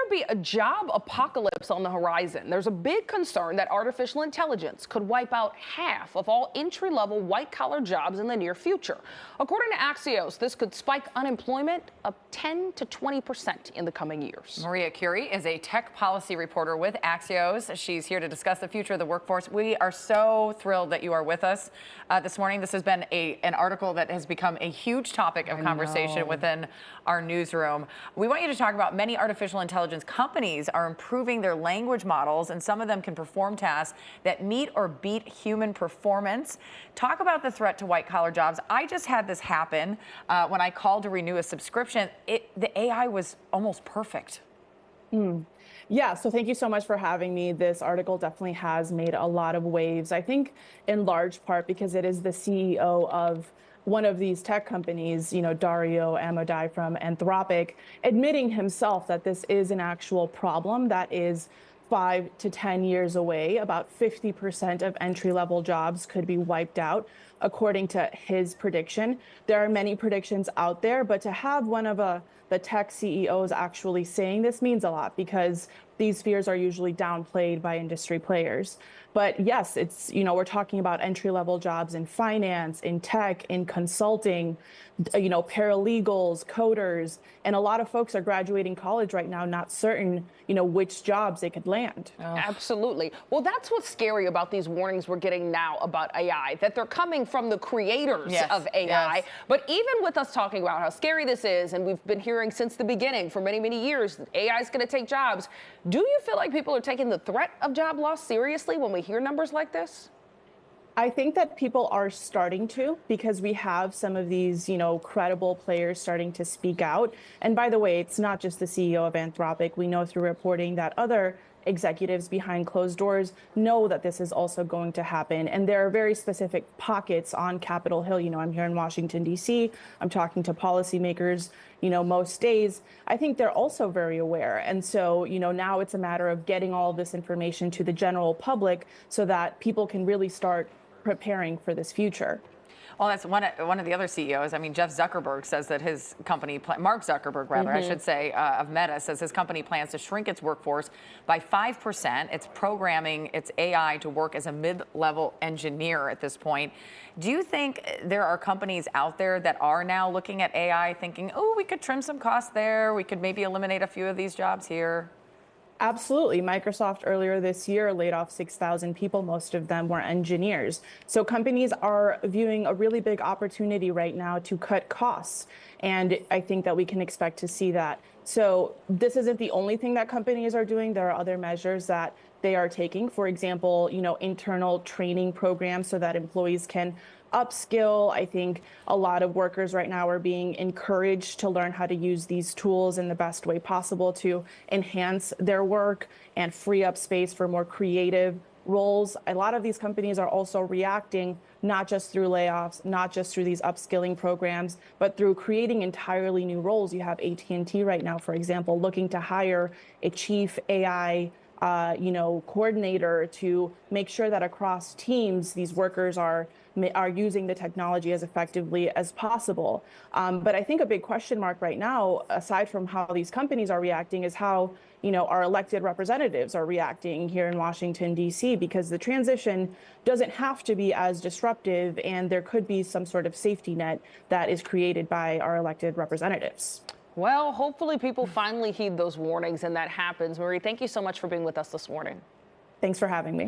to be a job apocalypse on the horizon. There's a big concern that artificial intelligence could wipe out half of all entry-level white-collar jobs in the near future. According to Axios, this could spike unemployment up 10 to 20% in the coming years. Maria Curi is a tech policy reporter with Axios. She's here to discuss the future of the workforce. We are so thrilled that you are with us this morning. This has been an article that has become a huge topic of conversation within our newsroom. We want you to talk about many artificial intelligence companies are improving their language models, and some of them can perform tasks that meet or beat human performance. Talk about the threat to white-collar jobs. I just had this happen when I called to renew a subscription. The AI was almost perfect. Yeah, so thank you so much for having me. This article definitely has made a lot of waves, I think in large part because it is the CEO of one of these tech companies, Dario Amodei from Anthropic, admitting himself that this is an actual problem that is 5 to 10 years away. About 50% of entry-level jobs could be wiped out, according to his prediction. There are many predictions out there, but to have one of the tech CEOs actually saying this means a lot, because these fears are usually downplayed by industry players. But yes, it's, we're talking about entry-level jobs in finance, in tech, in consulting, paralegals, coders, and a lot of folks are graduating college right now not certain, which jobs they could land. Oh. Absolutely. Well, that's what's scary about these warnings we're getting now about AI, that they're coming from the creators of AI. Yes. But even with us talking about how scary this is, and we've been hearing since the beginning for many, many years, that AI is going to take jobs. Do you feel like people are taking the threat of job loss seriously when we hear numbers like this? I think that people are starting to, because we have some of these, credible players starting to speak out. And by the way, it's not just the CEO of Anthropic. We know through reporting that other executives behind closed doors know that this is also going to happen. And there are very specific pockets on Capitol Hill. I'm here in Washington, D.C. I'm talking to policymakers, most days. I think they're also very aware. And so, now it's a matter of getting all of this information to the general public so that people can really start preparing for this future. Well, that's one of the other CEOs. I mean, Jeff Zuckerberg says that his company, Mark Zuckerberg, rather, I should say, of Meta, says his company plans to shrink its workforce by 5%. It's programming its AI to work as a mid-level engineer at this point. Do you think there are companies out there that are now looking at AI thinking, oh, we could trim some costs there, we could maybe eliminate a few of these jobs here? Absolutely. Microsoft earlier this year laid off 6,000 people. Most of them were engineers. So companies are viewing a really big opportunity right now to cut costs. And I think that we can expect to see that. So this isn't the only thing that companies are doing. There are other measures that they are taking. For example, internal training programs so that employees can upskill. I think a lot of workers right now are being encouraged to learn how to use these tools in the best way possible to enhance their work and free up space for more creative roles. A lot of these companies are also reacting not just through layoffs, not just through these upskilling programs, but through creating entirely new roles. You have AT&T right now, for example, looking to hire a chief AI coordinator to make sure that across teams, these workers are using the technology as effectively as possible. But I think a big question mark right now, aside from how these companies are reacting, is how our elected representatives are reacting here in Washington, D.C., because the transition doesn't have to be as disruptive, and there could be some sort of safety net that is created by our elected representatives. Well, hopefully people finally heed those warnings and that happens. Marie, thank you so much for being with us this morning. Thanks for having me.